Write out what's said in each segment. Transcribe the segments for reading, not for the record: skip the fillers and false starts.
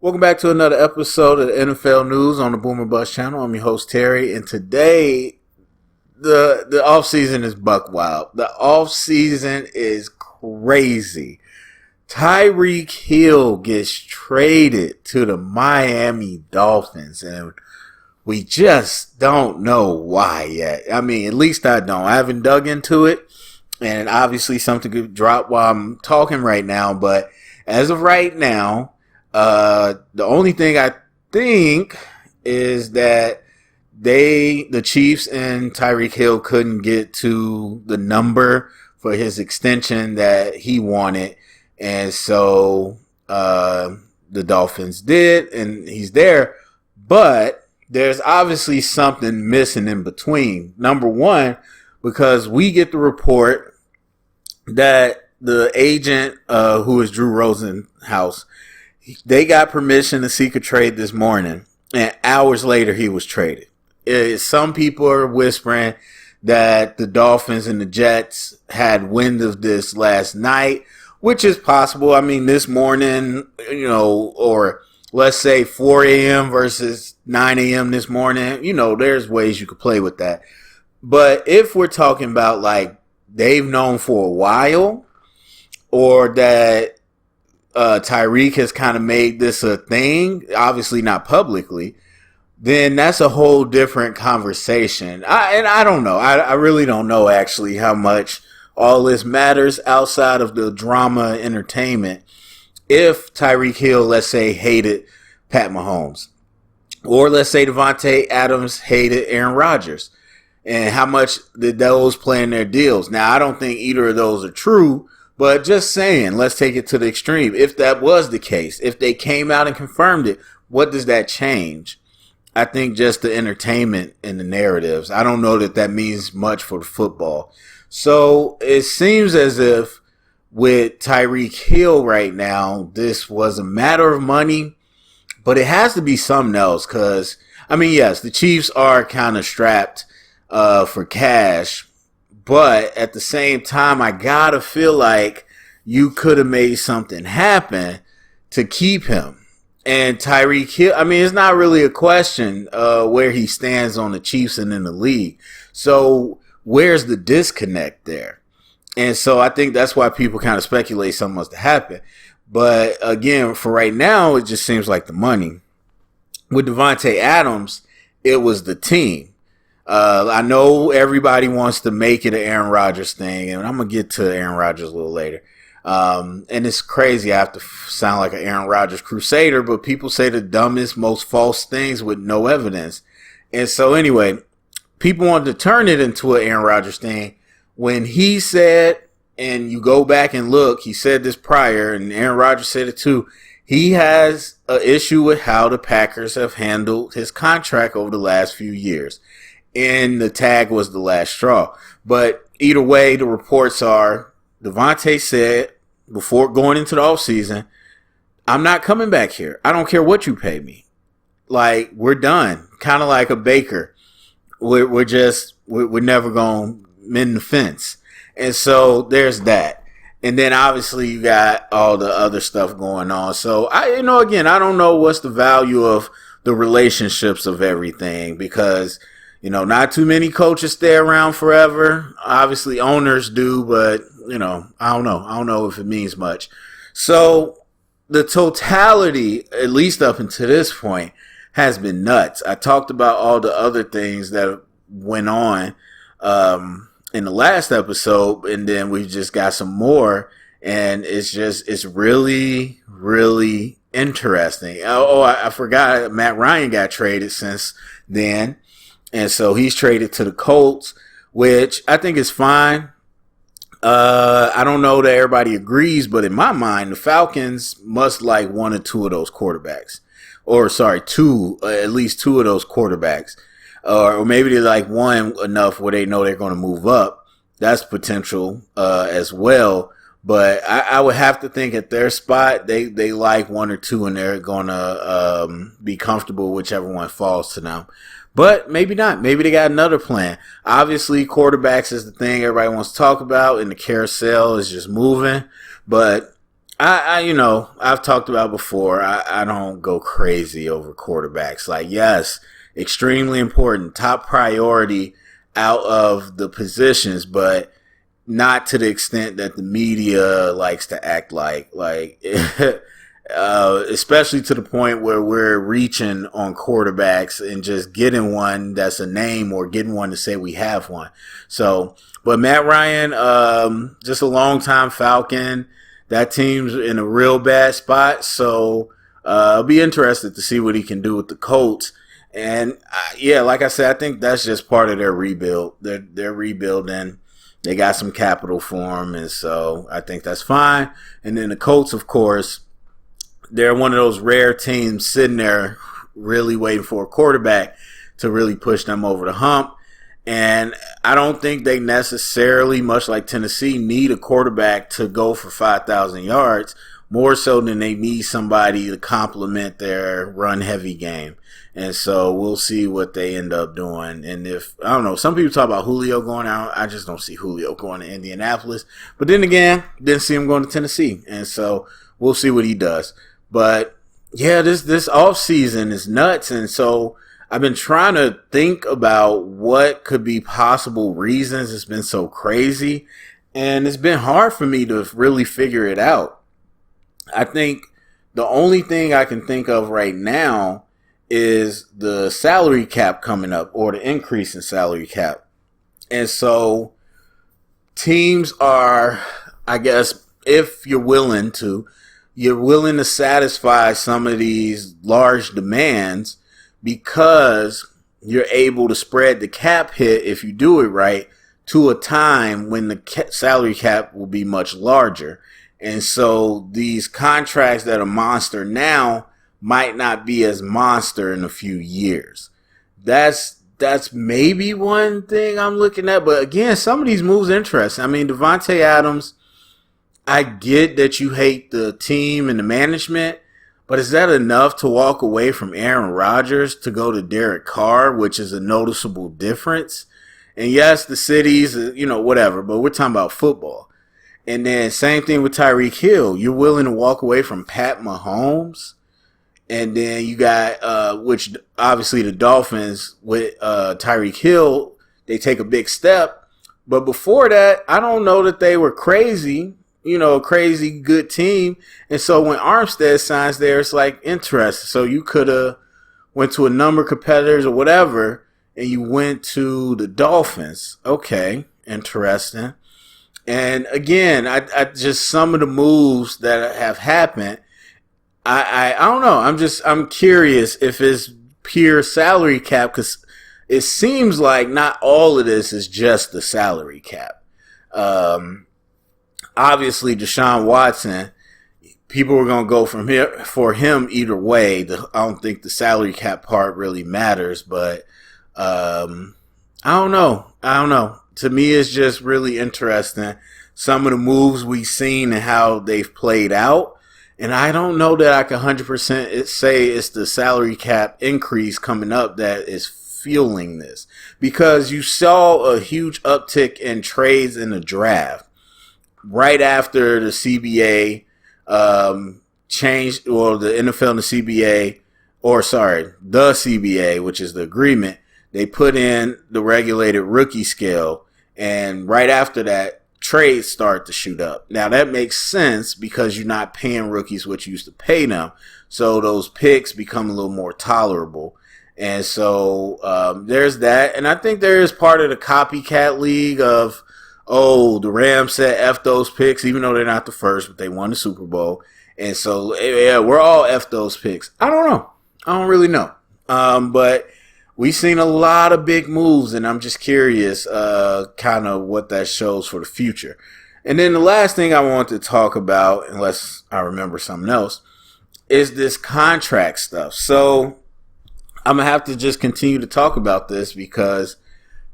Welcome back to another episode of the NFL News on the Boomer Bust channel. I'm your host Terry, and today the off season is buck wild. The off season is crazy. Tyreek Hill gets traded to the Miami Dolphins, and we just don't know why yet. I mean, at least I don't. I haven't dug into it, and obviously something could drop while I'm talking right now. But as of right now, the only thing I think is that the Chiefs and Tyreek Hill couldn't get to the number for his extension that he wanted. And so, the Dolphins did, and he's there, but there's obviously something missing in between. Number one, because we get the report that the agent, who is Drew Rosenhaus, they got permission to seek a trade this morning, and hours later he was traded. Some people are whispering that the Dolphins and the Jets had wind of this last night, which is possible. I mean, this morning, or let's say 4 a.m. versus 9 a.m. this morning, there's ways you could play with that. But if we're talking about like they've known for a while, or that Tyreek has kind of made this a thing, obviously not publicly, then that's a whole different conversation. I don't know. I really don't know actually how much all this matters outside of the drama entertainment. If Tyreek Hill, let's say, hated Pat Mahomes, or let's say Devontae Adams hated Aaron Rodgers, and how much did those play in their deals? Now, I don't think either of those are true, but just saying, let's take it to the extreme. If that was the case, if they came out and confirmed it, what does that change? I think just the entertainment and the narratives. I don't know that that means much for the football. So it seems as if with Tyreek Hill right now, this was a matter of money, but it has to be something else because, I mean, yes, the Chiefs are kind of strapped for cash, but at the same time, I gotta feel like you could have made something happen to keep him. And Tyreek Hill, I mean, it's not really a question where he stands on the Chiefs and in the league. So where's the disconnect there? And so I think that's why people kind of speculate something must have happened. But again, for right now, it just seems like the money. With Devontae Adams, it was the team. I know everybody wants to make it an Aaron Rodgers thing, and I'm going to get to Aaron Rodgers a little later. And it's crazy. I have to sound like an Aaron Rodgers crusader, but people say the dumbest, most false things with no evidence. And so anyway, people wanted to turn it into an Aaron Rodgers thing when he said, and you go back and look, he said this prior, and Aaron Rodgers said it too, he has an issue with how the Packers have handled his contract over the last few years. And the tag was the last straw. But either way, the reports are, Devontae said before going into the offseason, I'm not coming back here. I don't care what you pay me. Like, we're done. Kind of like a baker. We're never going to mend the fence. And so there's that. And then obviously you got all the other stuff going on. So again, I don't know what's the value of the relationships of everything because, not too many coaches stay around forever. Obviously owners do, but I don't know. I don't know if it means much. So the totality, at least up until this point, has been nuts. I talked about all the other things that went on in the last episode, and then we just got some more, and it's really, really interesting. I forgot Matt Ryan got traded since then, and so he's traded to the Colts, which I think is fine. I don't know that everybody agrees, but in my mind, the Falcons must like one or two of those quarterbacks. At least two of those quarterbacks. Or maybe they like one enough where they know they're going to move up. That's potential as well. But I would have to think at their spot, they like one or two, and they're going to be comfortable whichever one falls to them. But maybe not. Maybe they got another plan. Obviously, quarterbacks is the thing everybody wants to talk about, and the carousel is just moving. But I've talked about before. I don't go crazy over quarterbacks. Like, yes, extremely important, top priority out of the positions, but not to the extent that the media likes to act like especially to the point where we're reaching on quarterbacks and just getting one that's a name or getting one to say we have one. So, but Matt Ryan, just a long time Falcon. That team's in a real bad spot. So, I'll be interested to see what he can do with the Colts. And yeah, like I said, I think that's just part of their rebuild. They're rebuilding. They got some capital for him, and so I think that's fine. And then the Colts, of course, they're one of those rare teams sitting there really waiting for a quarterback to really push them over the hump. And I don't think they necessarily, much like Tennessee, need a quarterback to go for 5,000 yards, more so than they need somebody to complement their run-heavy game. And so we'll see what they end up doing. And if, I don't know, some people talk about Julio going out. I just don't see Julio going to Indianapolis. But then again, didn't see him going to Tennessee. And so we'll see what he does. But yeah, this offseason is nuts. And so I've been trying to think about what could be possible reasons it's been so crazy. And it's been hard for me to really figure it out. I think the only thing I can think of right now is the salary cap coming up, or the increase in salary cap. And so teams are, I guess, if you're willing to satisfy some of these large demands because you're able to spread the cap hit, if you do it right, to a time when the salary cap will be much larger. And so these contracts that are monster now might not be as monster in a few years. That's maybe one thing I'm looking at. But again, some of these moves are interesting. I mean, Devontae Adams, I get that you hate the team and the management, but is that enough to walk away from Aaron Rodgers to go to Derek Carr, which is a noticeable difference? And yes, the cities, whatever, but we're talking about football. And then same thing with Tyreek Hill. You're willing to walk away from Pat Mahomes? And then you got, which obviously the Dolphins with Tyreek Hill, they take a big step. But before that, I don't know that they were crazy, a crazy good team. And so when Armstead signs there, it's like interesting. So you could have went to a number of competitors or whatever, and you went to the Dolphins. Okay, interesting. And again, I just some of the moves that have happened, I don't know. I'm curious if it's pure salary cap, because it seems like not all of this is just the salary cap. Obviously, Deshaun Watson, people were going to go from here for him either way. I don't think the salary cap part really matters, but I don't know. To me, it's just really interesting some of the moves we've seen and how they've played out. And I don't know that I can 100% say it's the salary cap increase coming up that is fueling this. Because you saw a huge uptick in trades in the draft right after the CBA changed, or the NFL and the CBA, which is the agreement, they put in the regulated rookie scale. And right after that, trades start to shoot up. Now that makes sense because you're not paying rookies what you used to pay them. So those picks become a little more tolerable. And so there's that. And I think there is part of the copycat league of, the Rams said F those picks, even though they're not the first, but they won the Super Bowl. And so, yeah, we're all F those picks. I don't know. I don't really know. But we've seen a lot of big moves, and I'm just curious kind of what that shows for the future. And then the last thing I want to talk about, unless I remember something else, is this contract stuff. So I'm going to have to just continue to talk about this because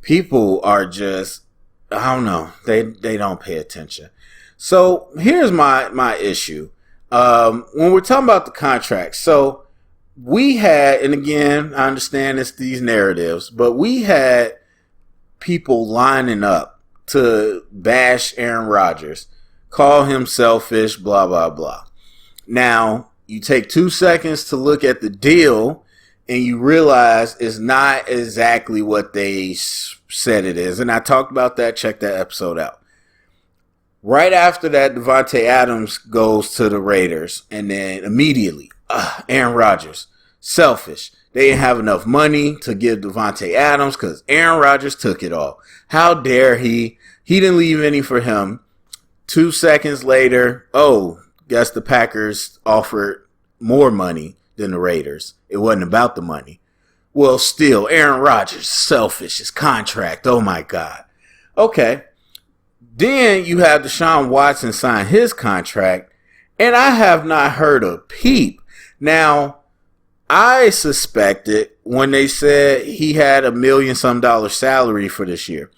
people are just, I don't know, they don't pay attention. So here's my issue. When we're talking about the contract, so we had, and again, I understand it's these narratives, but we had people lining up to bash Aaron Rodgers call him selfish, blah, blah, blah. Now, you take 2 seconds to look at the deal and you realize it's not exactly what they said it is. And I talked about that. Check that episode out. Right after that, Devontae Adams goes to the Raiders. And then immediately, Aaron Rodgers, selfish. They didn't have enough money to give Devontae Adams because Aaron Rodgers took it all. How dare he? He didn't leave any for him. 2 seconds later, guess the Packers offered more money than the Raiders. It wasn't about the money. Well, still, Aaron Rodgers, selfish, his contract. Oh, my God. Okay. Then you have Deshaun Watson sign his contract, and I have not heard a peep. Now, I suspected when they said he had $1 million some salary for this year,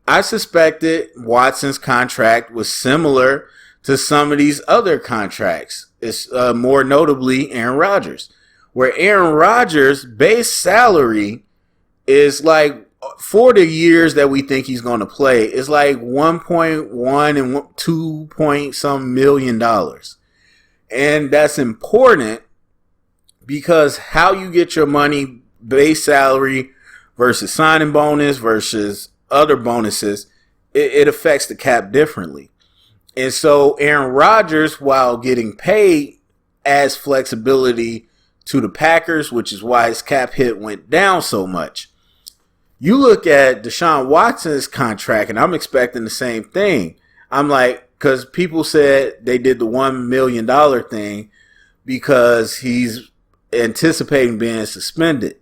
I suspected Watson's contract was similar to some of these other contracts. It's more notably Aaron Rodgers, where Aaron Rodgers' base salary is like, for the years that we think he's going to play, is like 1.1 and 2 point some million dollars. And that's important because how you get your money, base salary versus signing bonus versus other bonuses, it affects the cap differently. And so Aaron Rodgers, while getting paid, adds flexibility to the Packers, which is why his cap hit went down so much. You look at Deshaun Watson's contract, and I'm expecting the same thing. I'm like, because people said they did the $1 million thing because he's anticipating being suspended.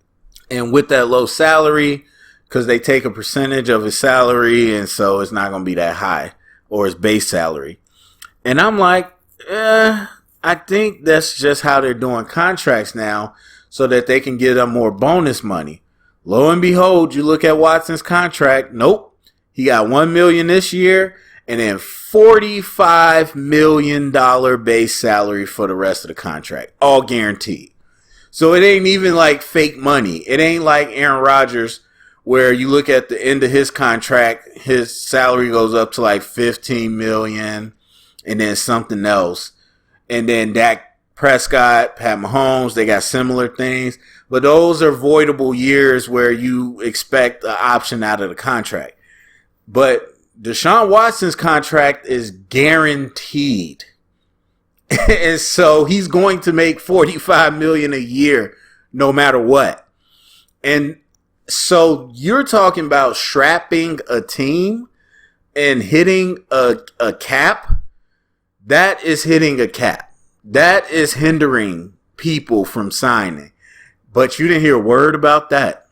And with that low salary, because they take a percentage of his salary, and so it's not going to be that high, or his base salary. And I'm like, I think that's just how they're doing contracts now so that they can give them more bonus money. Lo and behold, you look at Watson's contract. Nope. He got $1 million this year and then $45 million base salary for the rest of the contract. All guaranteed. So it ain't even like fake money. It ain't like Aaron Rodgers where you look at the end of his contract, his salary goes up to like $15 million and then something else. And then Dak Prescott, Pat Mahomes, they got similar things. But those are voidable years where you expect an option out of the contract. But Deshaun Watson's contract is guaranteed. And so he's going to make $45 million a year no matter what. And so you're talking about strapping a team and hitting a cap. That is hitting a cap. That is hindering people from signing. But you didn't hear a word about that.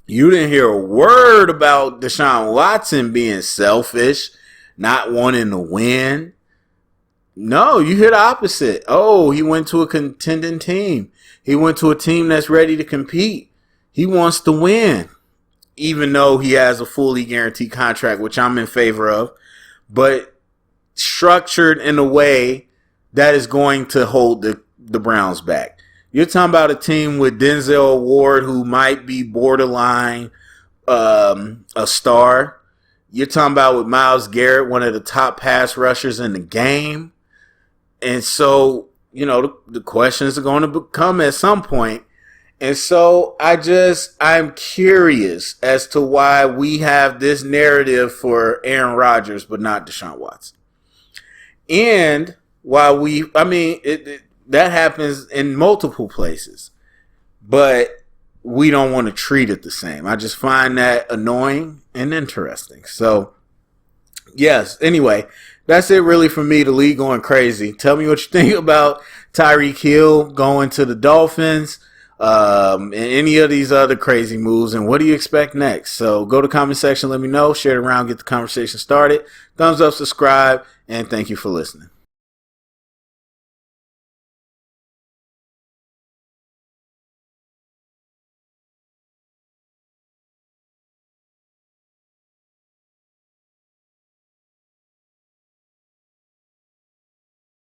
You didn't hear a word about Deshaun Watson being selfish, not wanting to win. No, you hear the opposite. Oh, he went to a contending team. He went to a team that's ready to compete. He wants to win, even though he has a fully guaranteed contract, which I'm in favor of, but structured in a way that is going to hold the Browns back. You're talking about a team with Denzel Ward, who might be borderline a star. You're talking about with Myles Garrett, one of the top pass rushers in the game. And so, the questions are going to come at some point. And so I'm curious as to why we have this narrative for Aaron Rodgers, but not Deshaun Watson. And while that happens in multiple places, but we don't want to treat it the same. I just find that annoying and interesting. So, yes, anyway, that's it really for me. The league going crazy. Tell me what you think about Tyreek Hill going to the Dolphins. And any of these other crazy moves, and what do you expect next? So go to the comment section, let me know, share it around, get the conversation started. Thumbs up, subscribe, and thank you for listening.